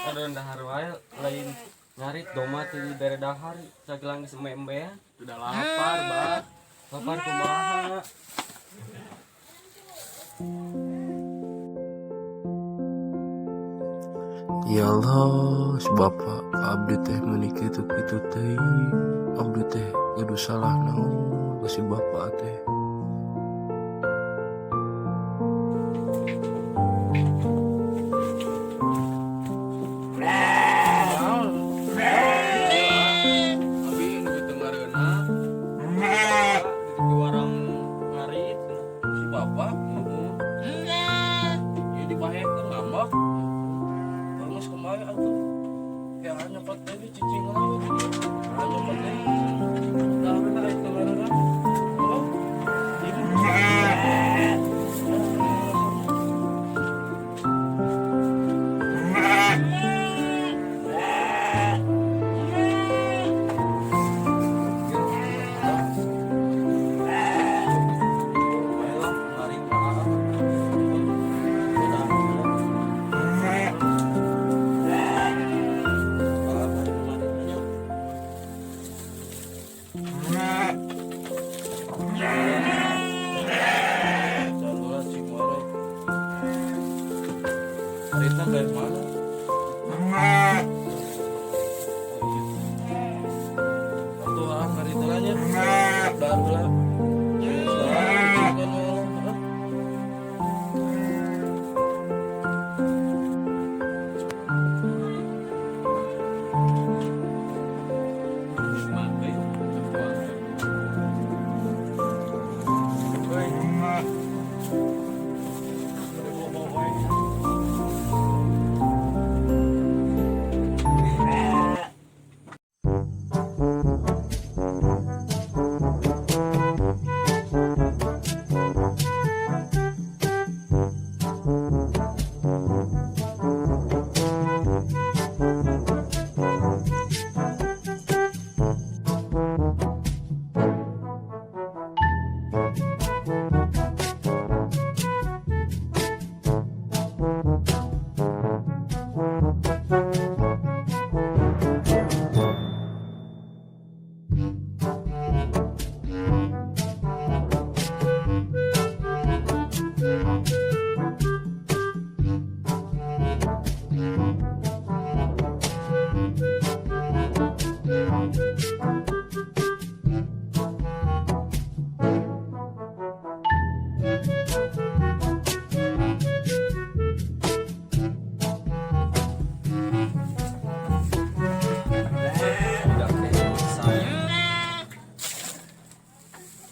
Ada dahar wae lain ngarit domat di bere dahar sagelang geus embe-embean. Sudah lapar, Bah. Lapar kumaha? Ya Allah, si Bapak abdi teh meuni kitu-kitu teh. Abdi teh kudu salah naon ka si Bapak teh. Abi nu tengareuna. Di warang ngarit. Si Bapak. Ieu dibahekeun ngambek. Terus kembali atuh. Ya nyokot deui cicing lagi. Nyokot deui. Dah bener itu tengareuna. Oh. Saluran si Moro. Cerita dari mana? Atuh cerita aja. Dah lah.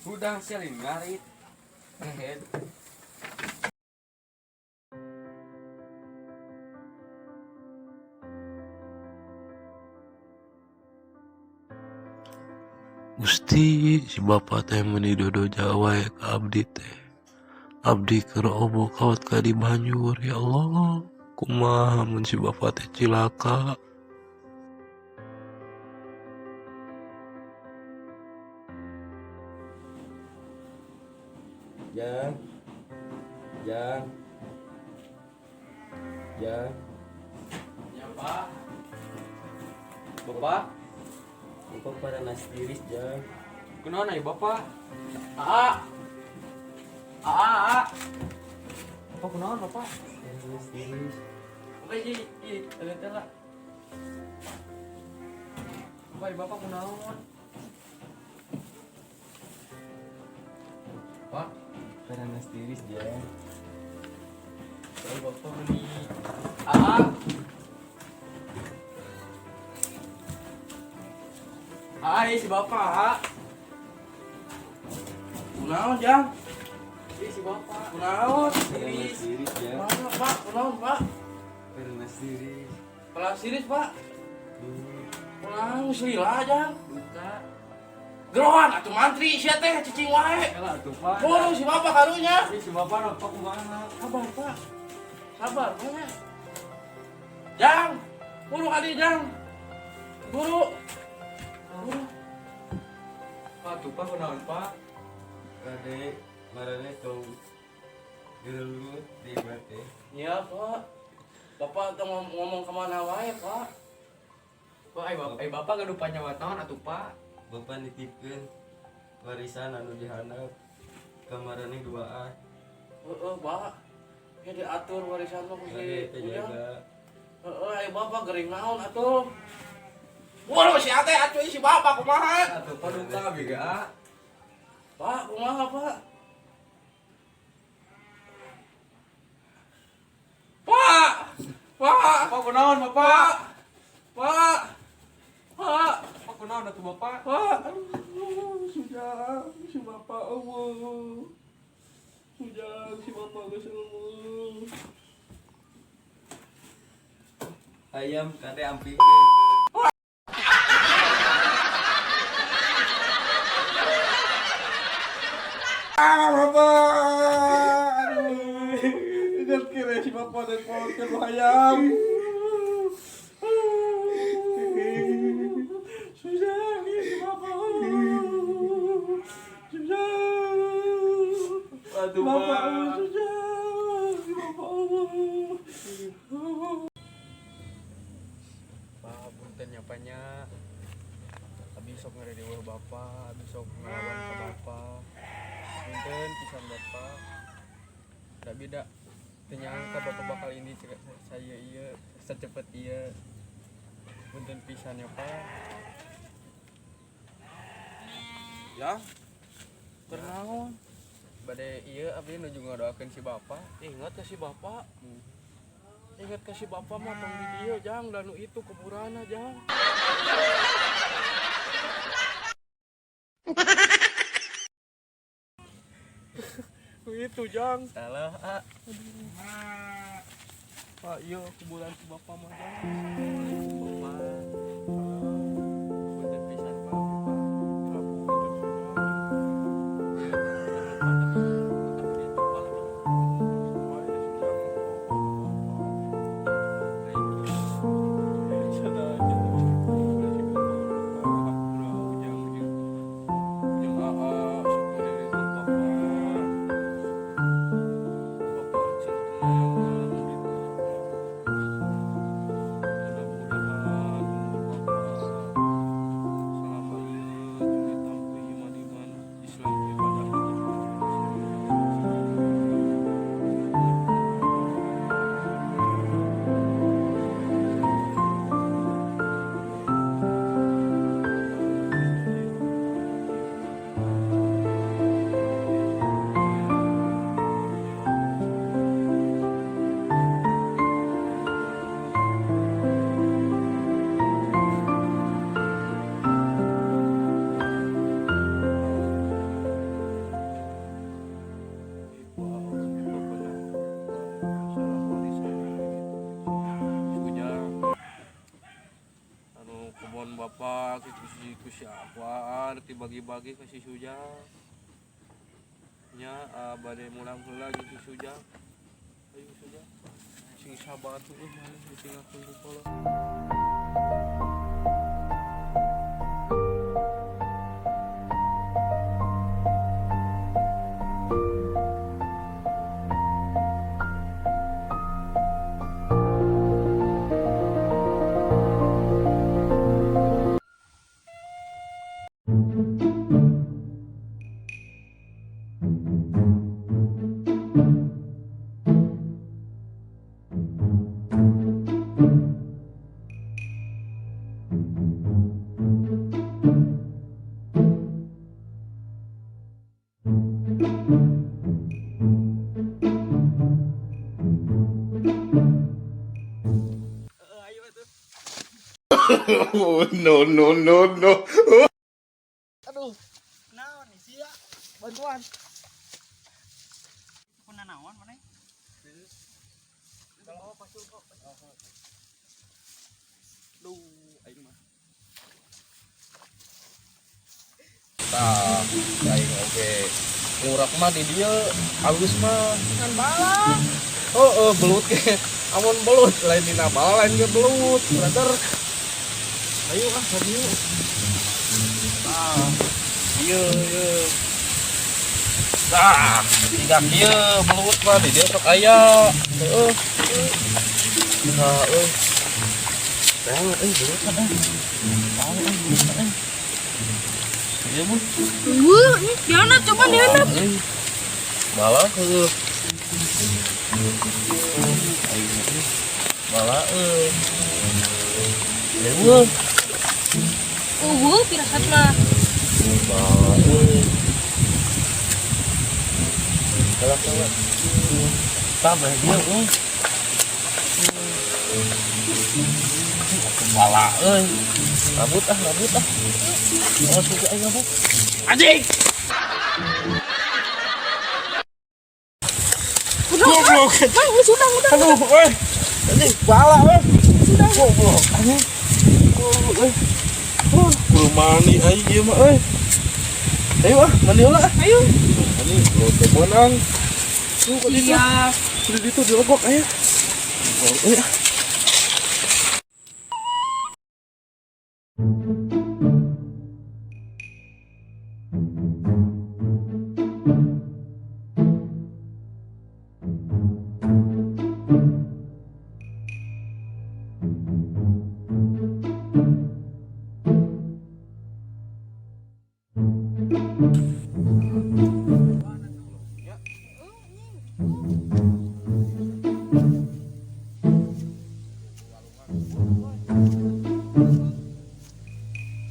Udang selin ngarit. Head. Gusti si Bapak teh meuni dodo Jawa ya ka abdi teh. Abdi keur obo kawat ka di banjur ya Allah. Kumaha mun si Bapak teh cilaka. Jang. Jang. Jang. Ya, Pak. Bapak. Bapak pada nasi tiris, Jang. Kunaon aya Bapak? Aa. Aa. Bapak kunaon, Bapak? Nasi tiris. Bapak tela. Bapak kunaon? Pak, Pada nasi tiris, Jang. Bapak meuni. Aa. Hai si Bapak. Kunaon, Jang? Si Bapak. Kunaon? Pada nasi tiris, Jang. Mana, Pak? Kunaon, Pak? Pada nasi tiris. Kelas siris, Pak. Kunaon selila, Jang? Buka. Gerohan atuh mantri sia teh cicing wae. Elah tuh, Pak. Buru si Bapak karunya. Si Bapak apa kumaha? Sabar, Pak. Sabar, Pak. Jang. Buru kali, Jang. Buru. Buru. Pak, tuh Pak kunaon, Pak? Kade marane tong Dulu di mati. Iya Pak. Bapak tuh ngomong kemana wae Pak? Pak, bapak gak lupa nyawa tahun atuh Pak. Bapak nitipkeun warisan anu dihandap kemarin duaan. Pak. Ya diatur warisan mah Ada kusi. terjaga. Ayo Bapak gering naon atuh. Waduh si ate atuh si Bapak kumaha? Atuh Pak duka biga. Pak, kumaha Pak? Pak! Pak! Bapak kunaon Bapak? Pak! Pak! Bapak kunaon atuh Bapak? Pak! Aduh, sudah si Bapak Allah. Sudah si Bapak geus eueuh. Ayam kade ampi. Bapak! Aduh, ingat kira si Bapak dan pohon ayam. Susah nih si Bapak. Susah. Aduh Bapak Pak. susah. Si Bapak. Pak, punten nyapanya. Abis sok ngeredewa Bapak, abis sok ngelawan ke Bapak. Punten pisan Bapak. Da beda. Ternyangka Bapak bakal ini saya iya secepat iya. Punten pisan ya Pak. Ya. Kenaon? Bade iya abdi nuju ngadoakeun si Bapak. Ingat ke si Bapak? Ingat ke si Bapak mah tong di dieu jang dan nu itu kuburana jang. Itu jang. Salah, ah. Pak, iya kuburan si Bapak mah jang. Bapak. Punten pisan Pak. Bapak itu siapa dibagi-bagi ke si Sujang nya badai mulang heula jeung si Sujang ayo Sujang sing sabar tuh mana ditinggalkeun di kolong. Oh, no, no, no, no. Aduh, naon nih sia? Bantuan. Puna naon mana? Kalau pasul kok. Duh, aing mah. Tah, aing oge. Ngurak mah di dieu alus mah ngan bala. Belut ke. Amun belut lain dina bala lain ge belut, brother. Ayo ah, ayo. Iya. Nah, tiga kieu belut mah di dia sok aya. Heeh. Nah, belut kan belut kan. Iya, Bu. Nih, diana coba diana. Malah malah lewat Pirasat mah. malah kalah tambah dia malah rambut ah oh suka rambut anjing goblok Sudah. aduh anjing bala goblok anjing belum mandi aing ieu mah ayo mandi ulah ayo ini lu teh menang Iya. di itu dilogok ayo oh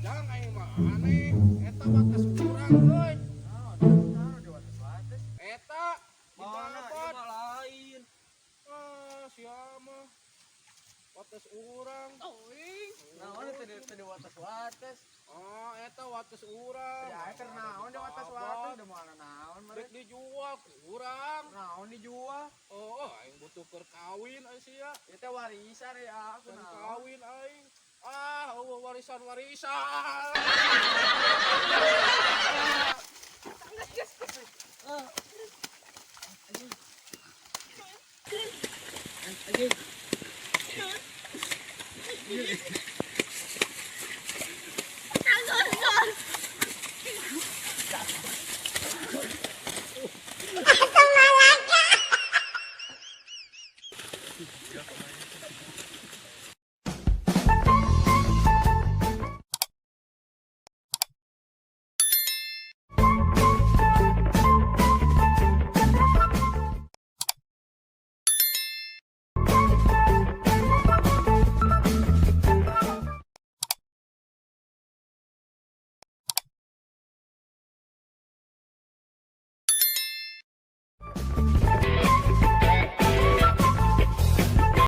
Jangan aing mah aneh. Eta batas kurang euy. Eta mana ieu mah lain. Sia mah batas urang. Naon teh wates-wates. Oh, eta wates urang. Ya, eta naon di wates-wates? Da mana naon mah? Rek dijual kurang. Naon dijual? Oh, aing butuh keur kawin aya sia. Eta warisan ya, aku kawin aing. Ah, warisan. Anjing.